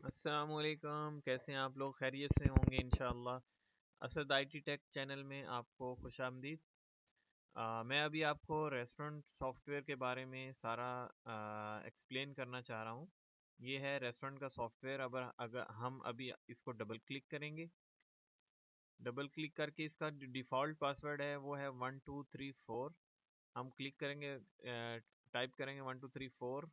अस्सलामुअलैकुम, कैसे हैं आप लोग? खैरियत से होंगे इंशाअल्लाह। असद आईटी टेक चैनल में आपको खुशामदीद। मैं अभी आपको रेस्टोरेंट सॉफ्टवेयर के बारे में सारा एक्सप्लेन करना चाह रहा हूँ। ये है रेस्टोरेंट का सॉफ्टवेयर। अगर हम अभी इसको डबल क्लिक करेंगे, डबल क्लिक करके इसका जो डिफ़ॉल्ट पासवर्ड है वो है 1234। हम क्लिक करेंगे, टाइप करेंगे 1234।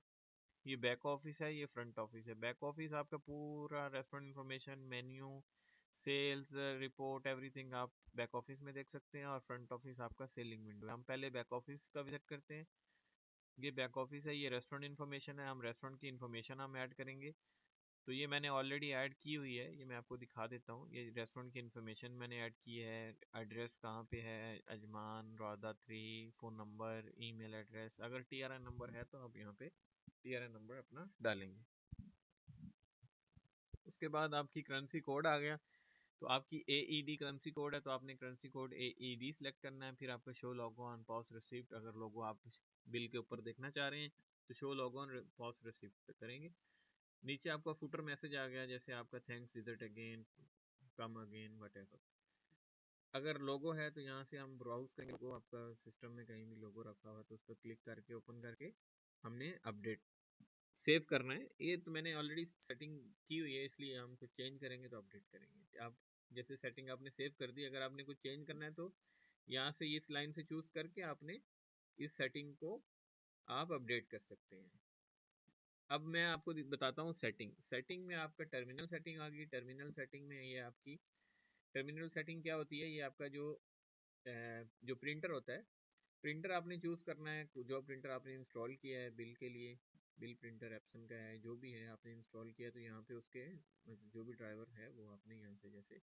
ये बैक ऑफिस है, ये फ्रंट ऑफिस है। बैक ऑफिस आपका पूरा restaurant information, menu, sales report, everything आप बैक ऑफिस में देख सकते हैं। और फ्रंट ऑफिस आपका सेलिंग विंडो है। हम पहले बैक ऑफिस का विजिट करते हैं। ये बैक ऑफिस है, ये रेस्टोरेंट इन्फॉर्मेशन है। हम रेस्टोरेंट की इन्फॉर्मेशन हम ऐड करेंगे। तो ये मैंने ऑलरेडी ऐड की हुई है, ये मैं आपको दिखा देता हूँ। ये रेस्टोरेंट की इन्फॉर्मेशन मैंने ऐड की है। एड्रेस कहाँ पे है, अजमान रौदा 3, फ़ोन नंबर, ईमेल एड्रेस। अगर टीआरएन नंबर है तो आप यहाँ पे टीआरएन नंबर अपना डालेंगे। उसके बाद आपकी करेंसी कोड आ गया। तो आपकी AED करेंसी कोड है, तो आपने करेंसी कोड AED सेलेक्ट करना है। फिर आपका show logo on POS receipt, अगर लोगो आप बिल के ऊपर देखना चाह रहे हैं तो show logo on POS receipt पे करेंगे। नीचे आपका फुटर मैसेज आ गया, जैसे आपका thanks, visit again, come again, what. अगर लोगो है तो यहाँ से हम ब्राउज करेंगे। लोगो आपका सिस्टम में कहीं भी लोगो रखा हुआ है तो उस पर क्लिक करके ओपन करके हमने अपडेट सेव करना है। ये तो मैंने ऑलरेडी सेटिंग की हुई है, इसलिए हम कुछ चेंज करेंगे तो अपडेट करेंगे। आप जैसे सेटिंग आपने सेव कर दी, अगर आपने कुछ चेंज करना है तो यहाँ से इस लाइन से चूज करके आपने इस सेटिंग को आप अपडेट कर सकते हैं। अब मैं आपको बताता हूँ सेटिंग में आपका टर्मिनल सेटिंग आ गई। टर्मिनल सेटिंग में ये आपकी टर्मिनल सेटिंग क्या होती है, ये आपका जो प्रिंटर होता है, प्रिंटर आपने चूज करना है। जो प्रिंटर आपने इंस्टॉल किया है बिल के लिए, बिल प्रिंटर एप्सन का है, जो भी है आपने इंस्टॉल किया, तो यहाँ पे उसके मतलब जो भी ड्राइवर है वो आपने यहाँ से, जैसे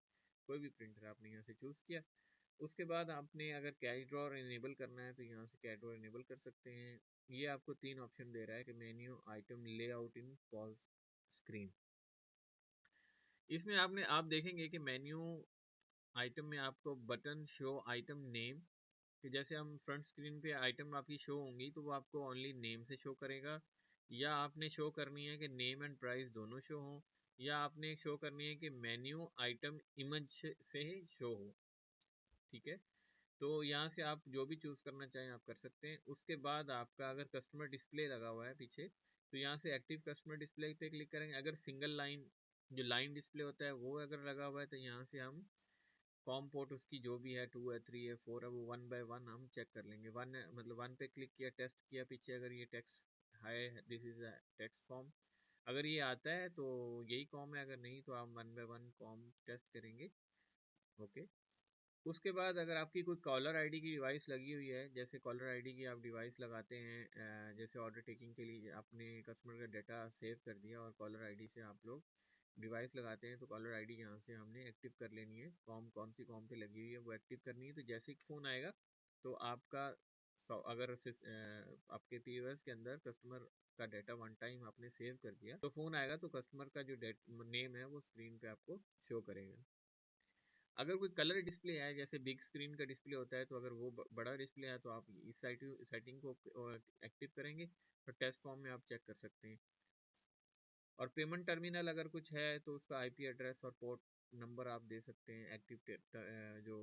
कोई भी प्रिंटर आपने यहाँ से चूज किया। उसके बाद आपने अगर कैश ड्रॉअर इनेबल करना है तो यहाँ से कैश ड्रॉअर इनेबल कर सकते हैं। ये आपको 3 ऑप्शन दे रहा है कि मेन्यू, आइटम, लेआउट इन पॉज स्क्रीन। इसमें आप देखेंगे कि मेन्यू आइटम में आपको बटन शो आइटम नेम, कि जैसे हम फ्रंट स्क्रीन पे आइटम आपकी शो होंगी तो वो आपको ओनली नेम से शो करेगा, या आपने शो करनी है कि नेम एंड प्राइस दोनों शो हो, या आपने शो करनी है कि मेन्यू आइटम इमेज से ही शो हो। ठीक है, तो यहाँ से आप जो भी चूज करना चाहें आप कर सकते हैं। उसके बाद आपका अगर कस्टमर डिस्प्ले लगा हुआ है पीछे, तो यहाँ से एक्टिव कस्टमर डिस्प्ले पे क्लिक करेंगे। अगर सिंगल लाइन जो लाइन डिस्प्ले होता है वो अगर लगा हुआ है तो यहाँ से हम कॉम पोर्ट उसकी जो भी है 2 है, 3 है, 4 है, वो 1 बाय 1 हम चेक कर लेंगे। 1 मतलब 1 पे क्लिक किया, टेस्ट किया पीछे, अगर ये टेक्स्ट है, दिस इज टेक्स्ट फॉर्म, अगर ये आता है तो यही कॉम है, अगर नहीं तो आप 1 बाय 1 कॉम टेस्ट करेंगे। ओके। उसके बाद अगर आपकी कोई कॉलर आईडी की डिवाइस लगी हुई है, जैसे कॉलर आईडी की आप डिवाइस लगाते हैं, जैसे ऑर्डर टेकिंग के लिए आपने कस्टमर का डाटा सेव कर दिया और कॉलर आईडी से आप लोग डिवाइस लगाते हैं, तो कॉलर आईडी यहाँ से हमने एक्टिव कर लेनी है। कौन सी कॉम पे लगी हुई है वो एक्टिव करनी है। तो जैसे ही फ़ोन आएगा तो आपका अगर आपके पीओएस के अंदर कस्टमर का डाटा वन टाइम आपने सेव कर दिया, तो फ़ोन आएगा तो कस्टमर का जो नेम है वो स्क्रीन पे आपको शो करेगा। अगर कोई कलर डिस्प्ले है, जैसे बिग स्क्रीन का डिस्प्ले होता है, तो अगर वो बड़ा डिस्प्ले है तो आप इस सेटिंग को एक्टिव करेंगे तो टेस्ट फॉर्म में आप चेक कर सकते हैं। और पेमेंट टर्मिनल अगर कुछ है तो उसका आईपी एड्रेस और पोर्ट नंबर आप दे सकते हैं। जो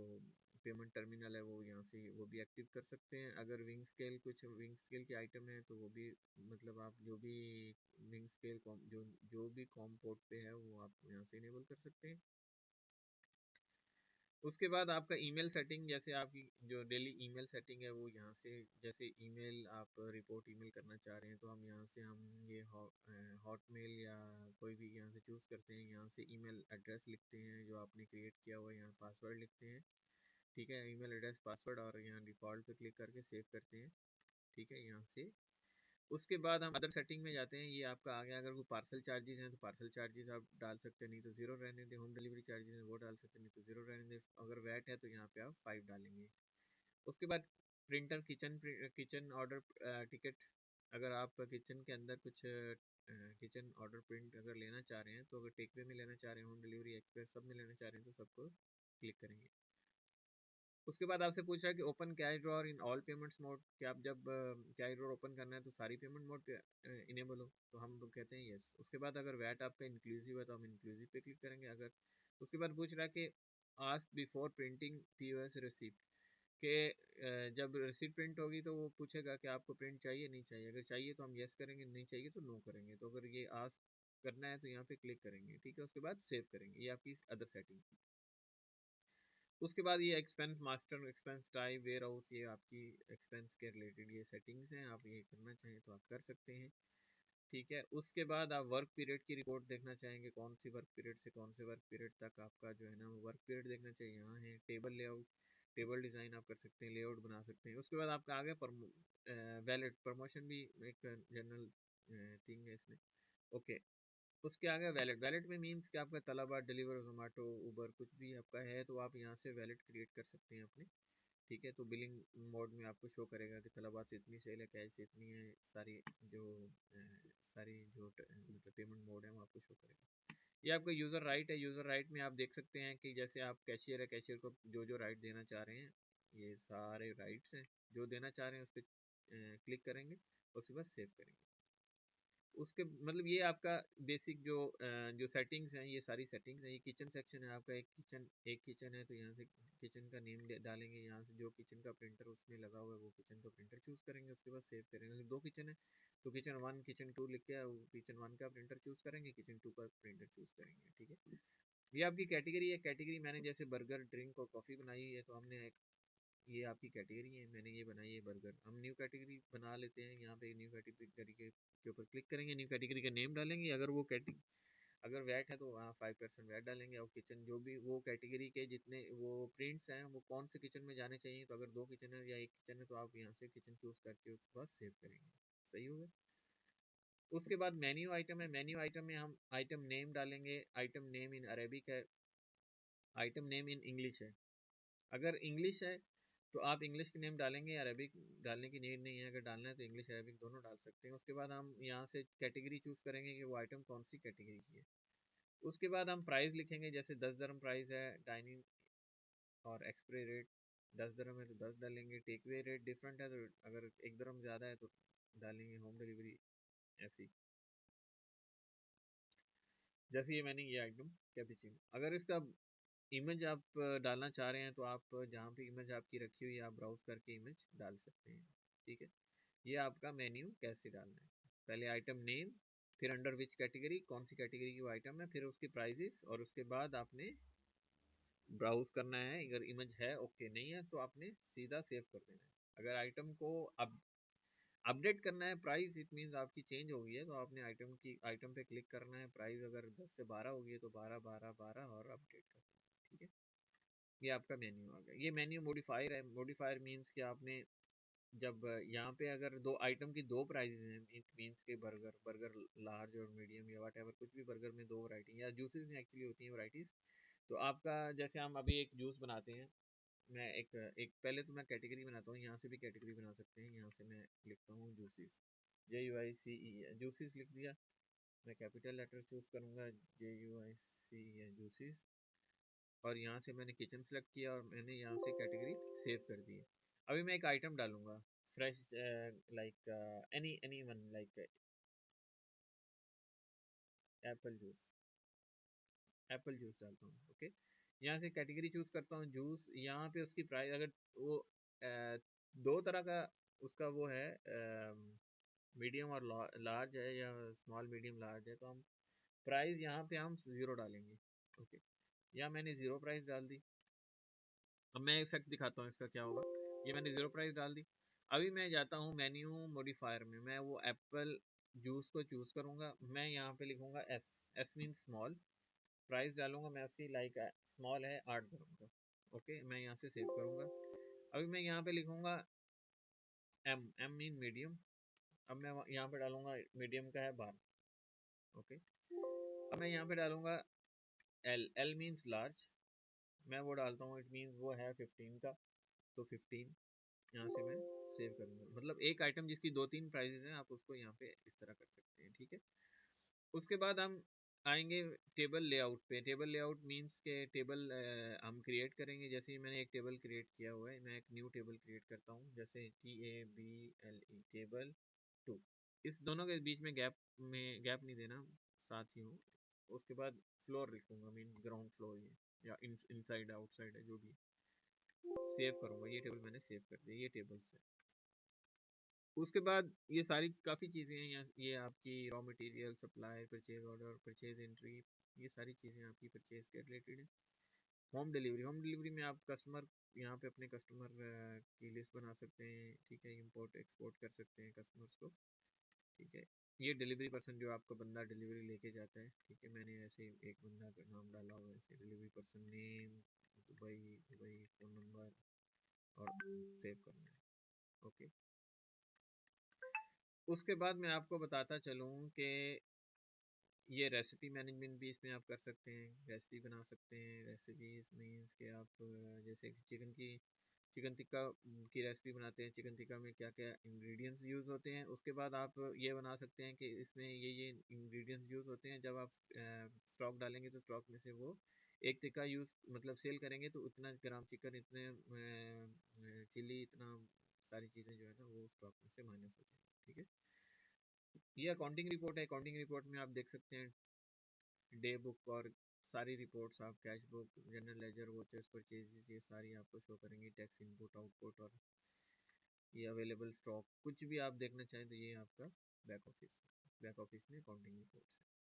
पेमेंट टर्मिनल है वो यहाँ से वो भी एक्टिव कर सकते हैं। अगर विंग स्केल के आइटम है तो वो भी, मतलब आप जो भी विंग स्केल जो भी कॉम पोर्ट पे है वो आप यहाँ से इनेबल कर सकते हैं। उसके बाद आपका ईमेल सेटिंग, जैसे आपकी जो डेली ईमेल सेटिंग है वो यहाँ से, जैसे ईमेल आप रिपोर्ट ईमेल करना चाह रहे हैं तो हम यहाँ से ये हॉटमेल या कोई भी यहाँ से चूज़ करते हैं। यहाँ से ईमेल एड्रेस लिखते हैं जो आपने क्रिएट किया हुआ है, यहाँ पासवर्ड लिखते हैं। ठीक है, ईमेल एड्रेस, पासवर्ड, और यहाँ डिफ़ॉल्ट पे क्लिक करके सेव करते हैं। ठीक है, यहाँ से उसके बाद हम अदर सेटिंग में जाते हैं। ये आपका आ गया। अगर कोई पार्सल चार्जेस हैं तो पार्सल चार्जेस आप डाल सकते हैं, नहीं तो ज़ीरो रहने दें। होम डिलीवरी चार्जेस हैं वो डाल सकते हैं, नहीं तो ज़ीरो रहने दें। अगर वैट है तो यहाँ पे आप 5 डालेंगे। उसके बाद प्रिंटर किचन ऑर्डर टिकट, अगर आप किचन के अंदर कुछ किचन ऑर्डर प्रिंट अगर लेना चाह रहे हैं, तो अगर टेक वे में लेना चाह रहे हैं, होम डिलीवरी, एक्सप्रेस सब में लेना चाह रहे हैं, तो सबको क्लिक करेंगे। उसके बाद आपसे पूछ रहा है कि open cash drawer in all payments mode, कि आप जब कैश ड्रॉअर ओपन करना है तो सारी पेमेंट मोड पे इनेबल हो, तो हम लोग कहते हैं यस। उसके बाद अगर वैट आपका इंक्लूसिव है तो हम इंक्लूसिव पे क्लिक करेंगे। अगर उसके बाद पूछ रहा है कि ask before printing POS receipt, कि जब रिसीट प्रिंट होगी तो वो पूछेगा कि आपको प्रिंट चाहिए नहीं चाहिए। अगर चाहिए तो हम यस करेंगे, नहीं चाहिए तो नो करेंगे। तो अगर ये आस्क करना है तो यहाँ पे क्लिक करेंगे, ठीक है। उसके बाद सेव करेंगे, ये आपकी अदर सेटिंग। उसके बाद ये expense master, expense type, ware house, ये आपकी एक्सपेंस के रिलेटेड ये सेटिंग्स हैं। आप ये करना चाहें तो आप कर सकते हैं, ठीक है। उसके बाद आप वर्क पीरियड की रिपोर्ट देखना चाहेंगे, कौन सी वर्क पीरियड से कौन से वर्क पीरियड तक आपका जो है ना वर्क पीरियड देखना चाहिए, यहाँ है। टेबल लेआउट, टेबल डिज़ाइन आप कर सकते हैं, लेआउट बना सकते हैं। उसके बाद आपका आगे वैलिड प्रमोशन भी एक जनरल थिंग है इसमें, ओके। उसके आगे वैलेट, वैलेट में मीन्स कि आपका तलबा, डिलीवर, जोमेटो, उबर, कुछ भी आपका है तो आप यहाँ से वैलेट क्रिएट कर सकते हैं अपने, ठीक है। तो बिलिंग मोड में आपको शो करेगा कि तलबा से इतनी सेल है, कैश से इतनी है, सारी जो मतलब पेमेंट मोड है वो आपको शो करेगा। ये आपका यूज़र राइट है। यूज़र राइट में आप देख सकते हैं कि जैसे आप कैशियर है, कैशियर को जो जो राइट देना चाह रहे हैं, ये सारे राइट्स हैं जो देना चाह रहे हैं, उस पर क्लिक करेंगे, उसके बाद सेव करेंगे। उसके मतलब ये आपका बेसिक जो सेटिंग्स हैं, ये सारी सेटिंग्स हैं। ये किचन सेक्शन है आपका, एक किचन है तो यहाँ से किचन का नेम डालेंगे, यहाँ से जो किचन का प्रिंटर उसमें लगा हुआ है वो किचन का प्रिंटर चूज़ करेंगे, उसके बाद सेव करेंगे। अगर 2 किचन है तो किचन 1 किचन 2 लिख के किचन 1 का प्रिंटर चूज़ करेंगे, किचन 2 का प्रिंटर चूज़ करेंगे, ठीक है। ये आपकी कैटेगरी है। कैटेगरी मैंने जैसे बर्गर, ड्रिंक और कॉफ़ी बनाई है, तो हमने ये आपकी कैटेगरी है, मैंने ये बनाई है बर्गर। हम न्यू कैटेगरी बना लेते हैं, यहाँ पे न्यू कैटेगरी के ऊपर क्लिक करेंगे, न्यू कैटेगरी का नेम डालेंगे। अगर वो अगर वैट है तो वहाँ 5% वैट डालेंगे, और किचन जो भी वो कैटेगरी के जितने वो प्रिंट्स हैं वो कौन से किचन में जाने चाहिए, तो अगर 2 किचन है या 1 किचन है तो आप यहाँ से किचन चूज़ करके उसके बाद सेव करेंगे, सही होगा। उसके बाद मेन्यू आइटम है। मेन्यू आइटम में हम आइटम नेम डालेंगे। आइटम नेम इन अरेबिक है, आइटम नेम इन इंग्लिश है। अगर इंग्लिश है तो आप इंग्लिश की नेम डालेंगे, अरबिक डालने की नीड नहीं है। अगर डालना है तो इंग्लिश अरबिक दोनों डाल सकते हैं। उसके बाद हम यहाँ से कैटेगरी चूज़ करेंगे कि वो आइटम कौन सी कैटेगरी की है। उसके बाद हम प्राइस लिखेंगे, जैसे 10 दरम प्राइस है, डाइनिंग और एक्सपायरी रेट 10 दरम है तो 10 डालेंगे। टेक अवे रेट डिफरेंट है तो अगर 1 दरम ज़्यादा है तो डालेंगे। होम डिलीवरी ऐसी, जैसे ये मैंने ये आइटम कैपेचिनो। अगर इसका इमेज आप डालना चाह रहे हैं तो आप जहाँ पे इमेज आपकी रखी हुई है आप ब्राउज करके इमेज डाल सकते हैं, ठीक है। ये आपका मेन्यू कैसे डालना है, पहले आइटम नेम, फिर अंडर विच कैटेगरी, कौन सी कैटेगरी की वो आइटम है, फिर उसकी प्राइजेस, और उसके बाद आपने ब्राउज करना है। अगर इमेज है ओके, नहीं है तो आपने सीधा सेव कर देना है। अगर आइटम को अब अपडेट करना है प्राइस, इट मीन्स आपकी चेंज हो गई है, तो आपने आइटम पे क्लिक करना है। प्राइस अगर 10 से 12 हो गई है तो 12 12 12 और अपडेट कर देना, ठीक है। ये आपका मेन्यू आ गया। ये मेन्यू मॉडिफायर है। मॉडिफायर मीन्स कि आपने जब यहाँ पे अगर दो आइटम की 2 प्राइजेस हैं, इट मीन्स के बर्गर लार्ज और मीडियम या वट एवर, कुछ भी बर्गर में 2 वैरायटी या जूसेस में एक्चुअली होती हैं वैराइटीज़। तो आपका जैसे हम अभी एक जूस बनाते हैं, मैं एक पहले तो मैं कैटेगरी बनाता हूँ, यहाँ से भी कैटेगरी बना सकते हैं। यहाँ से मैं लिखता हूँ जूसेस, JUICE जूसेस लिख दिया। मैं कैपिटल लेटर चूज़ करूँगा, JUICE जूसेस, और यहाँ से मैंने किचन सेलेक्ट किया और मैंने यहाँ से कैटेगरी सेव कर दी है। अभी मैं एक आइटम डालूंगा, fresh like any one, like Apple juice, Apple juice डालता हूँ, ओके। यहाँ से कैटेगरी चूज करता हूँ जूस। यहाँ पे उसकी प्राइस अगर वो 2 तरह का उसका वो है, मीडियम और लार्ज है या स्मॉल मीडियम लार्ज है, तो हम प्राइस यहाँ पे हम 0 डालेंगे, ओके। या मैंने 0 प्राइस डाल दी। अब मैं इफेक्ट दिखाता हूँ इसका क्या होगा। ये मैंने 0 प्राइस डाल दी। अभी मैं जाता हूँ मेन्यू मॉडिफायर में, मैं वो एप्पल जूस को चूज़ करूँगा। मैं यहाँ पे लिखूँगा S, S mean small. Price डालूंगा मैं उसकी, लाइक स्मॉल है 8 दरम का, ओके। मैं यहाँ से सेव करूँगा। अभी मैं यहाँ पे लिखूँगा एम, एम मीन मीडियम। अब मैं यहाँ पे डालूंगा मीडियम का है 12, ओके। अब मैं यहाँ पे डालूंगा एल, एल मीन्स लार्ज। मैं वो डालता हूँ, इट मीन्स वो है 15 का, तो 15 यहाँ से मैं सेव करूँगा। मतलब एक आइटम जिसकी 2-3 प्राइजेस हैं आप उसको यहाँ पे इस तरह कर सकते हैं, ठीक है। उसके बाद हम आएंगे टेबल लेआउट पे। टेबल लेआउट मींस के टेबल हम क्रिएट करेंगे। जैसे ही मैंने एक टेबल क्रिएट किया हुआ है, मैं एक न्यू टेबल क्रिएट करता हूँ, जैसे TABLE टेबल 2। इस दोनों के बीच में गैप नहीं देना, साथ ही हो। उसके बाद फ्लोर लिखूंगा, मीन्स ग्राउंड फ्लोर ये, या इनसाइड आउटसाइड है जो भी। सेव करूंगा, ये टेबल मैंने सेव कर दिया, ये टेबल्स है। उसके बाद ये सारी काफ़ी चीज़ें हैं यहाँ, ये आपकी raw material, supply, purchase order, purchase entry, ये सारी चीज़ें आपकी परचेज के रिलेटेड हैं। होम डिलीवरी, होम डिलीवरी में आप कस्टमर, यहाँ पे अपने कस्टमर की लिस्ट बना सकते हैं, ठीक है, इंपोर्ट एक्सपोर्ट कर सकते हैं कस्टमर्स को, ठीक है। ये डिलीवरी पर्सन जो आपका बंदा डिलीवरी लेके जाता है, ठीक है, मैंने ऐसे एक बंदा का नाम डाला हुआ है, ऐसे delivery person name Dubai, Dubai phone number, और सेव करना है, ओके। उसके बाद मैं आपको बताता चलूँ कि ये रेसिपी मैनेजमेंट भी इसमें आप कर सकते हैं, रेसिपी बना सकते हैं। रेसिपीज मीन्स कि आप जैसे चिकन टिक्का की रेसिपी बनाते हैं, चिकन टिक्का में क्या क्या इंग्रेडिएंट्स यूज़ होते हैं। उसके बाद आप ये बना सकते हैं कि इसमें ये इंग्रेडिएंट्स यूज़ होते हैं। जब आप स्टॉक डालेंगे तो स्टॉक में से वो एक टिक्का यूज़ मतलब सेल करेंगे तो उतना ग्राम चिकन, इतने चिली, इतना सारी चीज़ें जो है ना वो स्टॉक में से माइनस हो जाएंगी, ठीक है। ये अकाउंटिंग रिपोर्ट है। अकाउंटिंग रिपोर्ट में आप देख सकते हैं डे बुक और सारी रिपोर्ट्स, आप cash book, general ledger, watchers, purchases, ये सारी आपको शो करेंगी। टैक्स इनपुट आउटपुट और ये अवेलेबल स्टॉक, कुछ भी आप देखना चाहें तो ये आपका बैक ऑफिस, बैक ऑफिस में अकाउंटिंग रिपोर्ट्स है।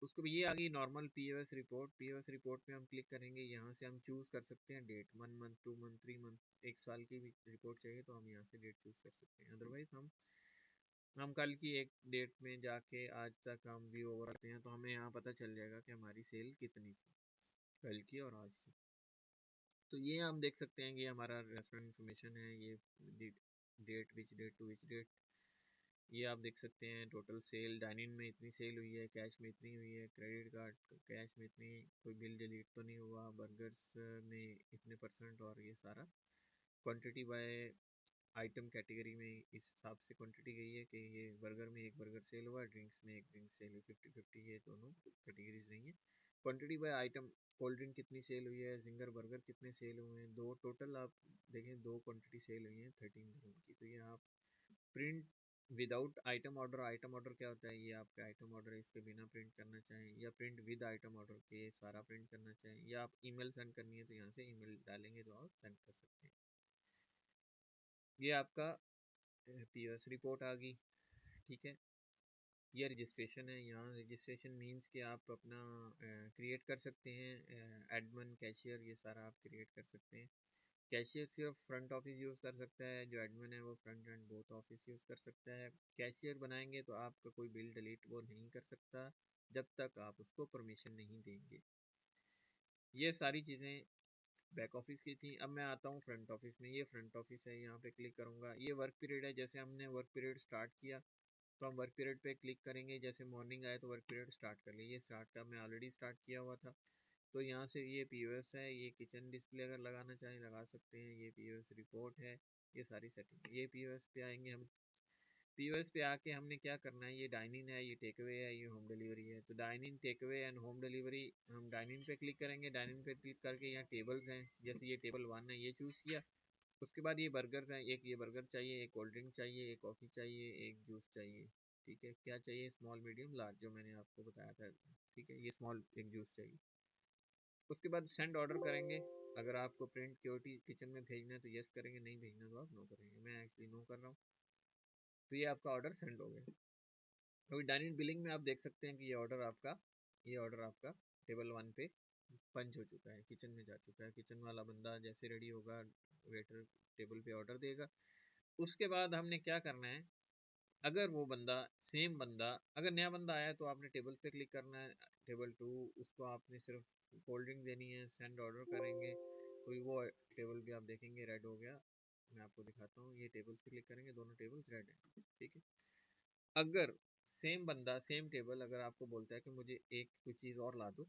उसको भी ये आ गई normal POS report. POS report में हम क्लिक करेंगे, यहाँ से हम चूज़ कर सकते हैं डेट, 1 मंथ, 2 मंथ, 3 मंथ, एक साल की भी रिपोर्ट चाहिए तो हम यहाँ से डेट चूज़ कर सकते हैं। अदरवाइज हम कल की एक डेट में जाके आज तक हम व्यू ओवर करते हैं तो हमें यहाँ पता चल जाएगा कि हमारी सेल कितनी थी कल की और आज की। तो ये हम देख सकते हैं कि हमारा रेस्टोरेंट इन्फॉर्मेशन है, ये date which date to which date, ये आप देख सकते हैं। टोटल सेल, डाइनिंग में इतनी सेल हुई है, कैश में इतनी हुई है, क्रेडिट कार्ड कैश में इतनी, कोई बिल डिलीट तो नहीं हुआ, बर्गर्स में इतने %, और ये सारा क्वांटिटी बाय आइटम कैटेगरी में इस हिसाब से क्वांटिटी गई है कि ये बर्गर में एक बर्गर सेल हुआ, ड्रिंक्स में एक ड्रिंक सेल हुई, 50-50 ये दोनों कैटेगरीज रही हैं। Quantity by item, cold drink कितनी सेल हुई है, जिंगर बर्गर कितने सेल हुए हैं, दो टोटल आप देखें, दो क्वांटिटी सेल हुई हैं 13 dirham की। तो ये आप print without item order, item order क्या होता है, ये आपका आइटम ऑर्डर है, इसके बिना प्रिंट करना चाहें, या प्रिंट विद आइटम ऑर्डर के सारा प्रिंट करना चाहें, या आप ईमेल सेंड करनी है तो यहाँ से ईमेल डालेंगे तो आप सेंड कर सकते हैं। ये आपका पीओएस रिपोर्ट आ गई, ठीक है। ये रजिस्ट्रेशन है, यहाँ रजिस्ट्रेशन मींस कि आप अपना क्रिएट कर सकते हैं, एडमिन, कैशियर, ये सारा आप क्रिएट कर सकते हैं। कैशियर सिर्फ फ्रंट ऑफिस यूज़ कर सकता है, जो एडमिन है वो front end both office use कर सकता है। कैशियर बनाएंगे तो आपका कोई बिल डिलीट वो नहीं कर सकता जब तक आप उसको परमिशन नहीं देंगे। ये सारी चीज़ें बैक ऑफिस की थी। अब मैं आता हूँ फ्रंट ऑफिस में। ये फ्रंट ऑफिस है, यहाँ पे क्लिक करूँगा, ये वर्क पीरियड है। जैसे हमने वर्क पीरियड स्टार्ट किया तो हम वर्क पीरियड पे क्लिक करेंगे, जैसे मॉर्निंग आए तो वर्क पीरियड स्टार्ट कर लिए, ये स्टार्ट का मैं ऑलरेडी स्टार्ट किया हुआ था। तो यहाँ से ये पीओएस है, ये किचन डिस्प्ले अगर लगाना चाहें लगा सकते हैं, ये पीओएस रिपोर्ट है, ये सारी सेटिंग। ये पीओएस पे आएंगे हम, पीओएस पे आके हमने क्या करना है, ये डाइनिंग है, ये टेक अवे है, ये होम डिलीवरी है। तो dining, take away and home delivery, हम डाइनिंग पे क्लिक करेंगे। डाइनिंग पे क्लिक करके यहाँ टेबल्स हैं, जैसे ये टेबल 1 है, ये चूज़ किया। उसके बाद ये बर्गर्स हैं, एक ये बर्गर चाहिए, एक कोल्ड ड्रिंक चाहिए, एक कॉफ़ी चाहिए, एक जूस चाहिए, ठीक है। क्या चाहिए, स्मॉल मीडियम लार्ज, जो मैंने आपको बताया था, ठीक है। ये स्मॉल एक जूस चाहिए। उसके बाद सेंड ऑर्डर करेंगे। अगर आपको प्रिंट क्योटी किचन में भेजना है तो यस करेंगे, नहीं भेजना तो आप नो करेंगे। मैं एक्चुअली नो कर रहा हूँ, तो ये आपका ऑर्डर सेंड हो गया। अभी डाइनिंग बिलिंग में आप देख सकते हैं कि ये ऑर्डर आपका टेबल 1 पे पंच हो चुका है, किचन में जा चुका है। किचन वाला बंदा जैसे रेडी होगा, वेटर टेबल पे ऑर्डर देगा। उसके बाद हमने क्या करना है, अगर वो बंदा, सेम बंदा, अगर नया बंदा आया तो आपने टेबल पे क्लिक करना है, टेबल 2, उसको आपने सिर्फ कोल्ड ड्रिंक देनी है, सेंड ऑर्डर करेंगे तो वो टेबल भी आप देखेंगे रेड हो गया। मैं आपको दिखाता हूँ, ये टेबल्स पे क्लिक करेंगे, दोनों टेबल्स रेड है, ठीक है। अगर सेम बंदा, सेम टेबल अगर आपको बोलता है कि मुझे एक कुछ चीज़ और ला दो,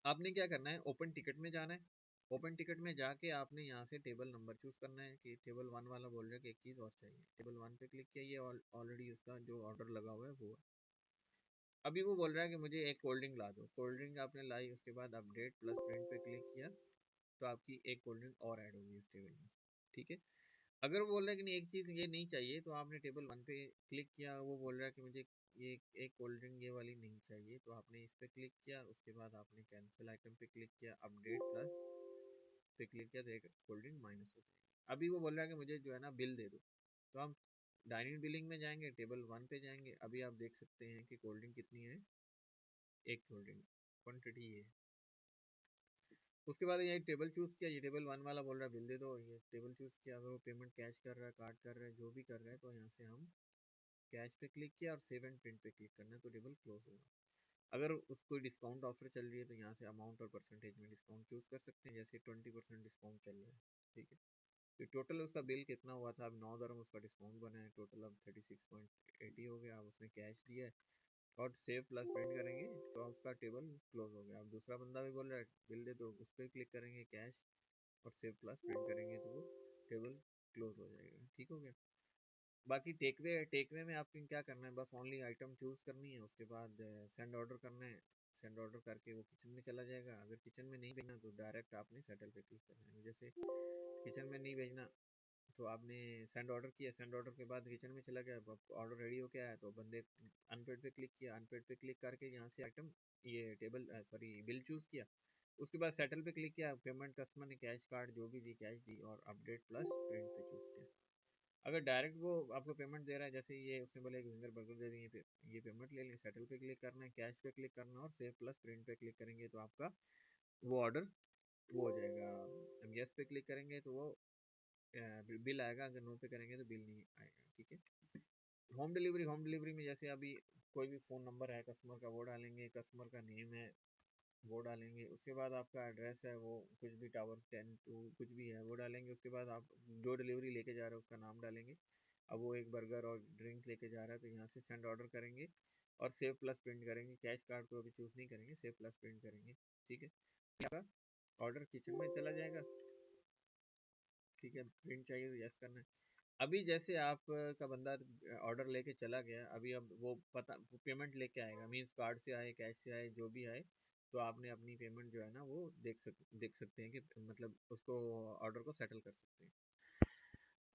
आपने क्या करना है, ओपन टिकट में जाना है। ओपन टिकट में जाके आपने यहाँ से टेबल नंबर चूज करना है कि टेबल 1 वाला बोल रहा है कि एक चीज़ और चाहिए। टेबल 1 पे क्लिक किया, ये ऑलरेडी उसका जो ऑर्डर लगा हुआ है वो है। अभी वो बोल रहा है कि मुझे एक कोल्ड ड्रिंक ला दो, कोल्ड ड्रिंक आपने लाई, उसके बाद अपडेट प्लस प्रिंट पे क्लिक किया तो आपकी एक कोल्ड ड्रिंक और ऐड होगी इस टेबल में, ठीक है। अगर वो बोल रहा है कि नहीं एक चीज़ ये नहीं चाहिए, तो आपने टेबल 1 पे क्लिक किया, वो बोल रहा है कि मुझे ये एक कोल्ड ड्रिंक ये वाली नहीं चाहिए, तो आपने इस पे क्लिक किया, उसके बाद आपने कैंसिल आइटम पे क्लिक किया, अपडेट प्लस पे क्लिक किया, तो एक कोल्ड ड्रिंक माइनस हो जाएगी। अभी वो बोल रहा है कि मुझे जो है ना बिल दे दो, तो हम डाइनिंग बिलिंग में जाएंगे, टेबल 1 पे जाएंगे। अभी आप देख सकते हैं कि कोल्ड ड्रिंक कितनी है, एक कोल्ड ड्रिंक क्वान्टिटी ये। उसके बाद ये टेबल चूज किया, ये टेबल 1 वाला बोल रहा है बिल दे दो, ये टेबल चूज किया। अगर वो पेमेंट कैश कर रहा है, कार्ड कर रहा है, जो भी कर रहा है, तो यहाँ से हम कैश पे क्लिक किया और सेव एंड प्रिंट पे क्लिक करना है, तो टेबल क्लोज होगा। अगर उसको डिस्काउंट ऑफर चल रही है, तो यहाँ से अमाउंट और परसेंटेज में डिस्काउंट चूज कर सकते हैं, जैसे 20% डिस्काउंट चल रहा है, ठीक है। तो टोटल उसका बिल कितना हुआ था, अब 9 दरम उसका डिस्काउंट बना है, टोटल अब 36.80 हो गया। अब उसने कैश दिया है और सेव प्लस प्रिंट करेंगे तो उसका टेबल क्लोज हो गया। अब दूसरा बंदा भी बोल रहा है बिल दे, तो उस पर क्लिक करेंगे कैश और सेव प्लस प्रिंट करेंगे तो वो टेबल क्लोज हो जाएगा, ठीक हो गया। बाकी टेकवे में आपको क्या करना है, बस ओनली आइटम चूज करनी है, उसके बाद सेंड ऑर्डर करना है। सेंड ऑर्डर करके वो किचन में चला जाएगा। अगर किचन में नहीं भेजना तो डायरेक्ट आपने सेटल पे क्लिक करना है। जैसे किचन में नहीं भेजना तो आपने सेंड ऑर्डर किया, सेंड ऑर्डर के बाद किचन में चला गया, ऑर्डर रेडी हो गया है, तो बंदे अनपेड पे क्लिक किया, अनपेड पे क्लिक करके यहाँ से आइटम ये टेबल सॉरी बिल चूज किया। उसके बाद सेटल पे क्लिक किया, पेमेंट कस्टमर ने कैश कार्ड जो भी दी कैश दी और अपडेट प्लस प्रिंट पे चूज किया। अगर डायरेक्ट वो आपको पेमेंट दे रहा है, जैसे ये उसने बोले विंगर बर्गर दे दिए, ये पेमेंट ले लें, सेटल पे क्लिक करना है, कैश पे क्लिक करना है और सेव प्लस प्रिंट पे क्लिक करेंगे तो आपका वो ऑर्डर वो हो जाएगा। हम यस पे क्लिक करेंगे तो वो बिल आएगा, अगर नो पे करेंगे तो बिल नहीं आएगा, ठीक है। होम डिलीवरी में जैसे अभी कोई भी फ़ोन नंबर है कस्टमर का वो डालेंगे, कस्टमर का नेम है वो डालेंगे, उसके बाद आपका एड्रेस है वो कुछ भी टावर 10 टू कुछ भी है वो डालेंगे, उसके बाद आप जो डिलीवरी लेके जा रहे हैं उसका नाम डालेंगे। अब वो एक बर्गर और ड्रिंक लेके जा रहा है, तो यहाँ से सेंड ऑर्डर करेंगे और सेव प्लस प्रिंट करेंगे। कैश कार्ड को अभी चूज़ नहीं करेंगे, सेव प्लस प्रिंट करेंगे, ठीक है। आपका ऑर्डर किचन में चला जाएगा, ठीक है। प्रिंट चाहिए तो यस करना है। अभी जैसे आप का बंदा ऑर्डर लेके चला गया, अभी अब वो पता पेमेंट लेके आएगा, मीन्स कार्ड से आए कैश से आए जो भी आए, तो आपने अपनी पेमेंट जो है ना वो देख सकते हैं कि मतलब उसको ऑर्डर को सेटल कर सकते हैं।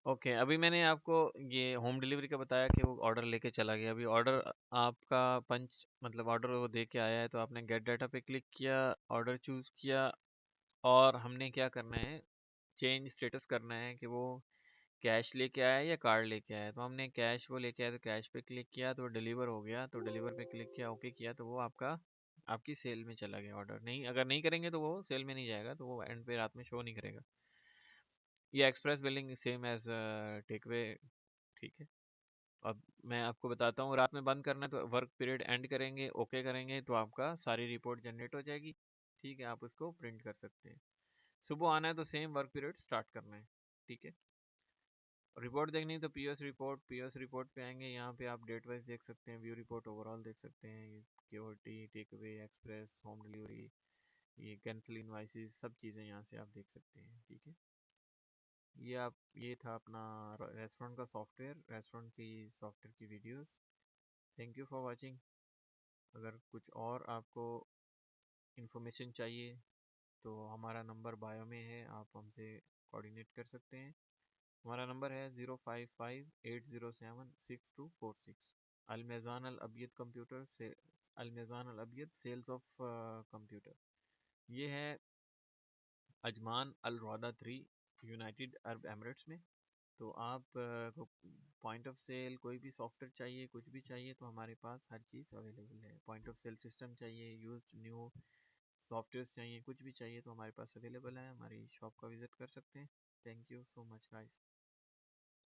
ओके अभी मैंने आपको ये होम डिलीवरी का बताया कि वो ऑर्डर लेके चला गया। अभी ऑर्डर आपका पंच मतलब ऑर्डर वो दे के आया है, तो आपने गेट डाटा पे क्लिक किया, ऑर्डर चूज़ किया और हमने क्या करना है, चेंज स्टेटस करना है कि वो कैश लेके आया या कार्ड लेके आया। तो हमने कैश वो लेके आया तो कैश पे क्लिक किया तो डिलीवर हो गया, तो डिलीवर पे क्लिक किया, ओके किया, तो वो आपकी सेल में चला गया ऑर्डर। नहीं अगर नहीं करेंगे तो वो सेल में नहीं जाएगा, तो वो एंड पे रात में शो नहीं करेगा। ये express billing same as takeaway, ठीक है। अब मैं आपको बताता हूँ, रात में बंद करना है तो वर्क पीरियड एंड करेंगे, ओके करेंगे तो आपका सारी रिपोर्ट जनरेट हो जाएगी, ठीक है। आप उसको प्रिंट कर सकते हैं। सुबह आना है तो सेम वर्क पीरियड स्टार्ट करना है, ठीक है। रिपोर्ट देखनी है तो पीओएस रिपोर्ट पे आएंगे, यहाँ पे आप डेट वाइज देख सकते हैं, व्यू रिपोर्ट ओवरऑल देख सकते हैं, KOT take away express home delivery ये कैंसिल इनवाइसेस सब चीज़ें यहाँ से आप देख सकते हैं, ठीक है। ये था अपना रेस्टोरेंट का सॉफ्टवेयर, रेस्टोरेंट की सॉफ्टवेयर की videos. Thank you for watching. अगर कुछ और आपको इन्फॉर्मेशन चाहिए तो हमारा नंबर बायो में है, आप हमसे कोऑर्डिनेट कर सकते हैं। हमारा नंबर है 0558076246। अलमेज़ान अल अबियद कंप्यूटर से अलमेज़ान अल अबियद सेल्स ऑफ कंप्यूटर, ये है अजमान अल रौदा 3 यूनाइटेड अरब एमिरेट्स में। तो आप को पॉइंट ऑफ सेल कोई भी सॉफ्टवेयर चाहिए कुछ भी चाहिए तो हमारे पास हर चीज़ अवेलेबल है। पॉइंट ऑफ सेल सिस्टम चाहिए, यूज्ड न्यू सॉफ्टवेयर चाहिए, कुछ भी चाहिए तो हमारे पास अवेलेबल है। हमारी शॉप का विज़िट कर सकते हैं। Thank you so much guys.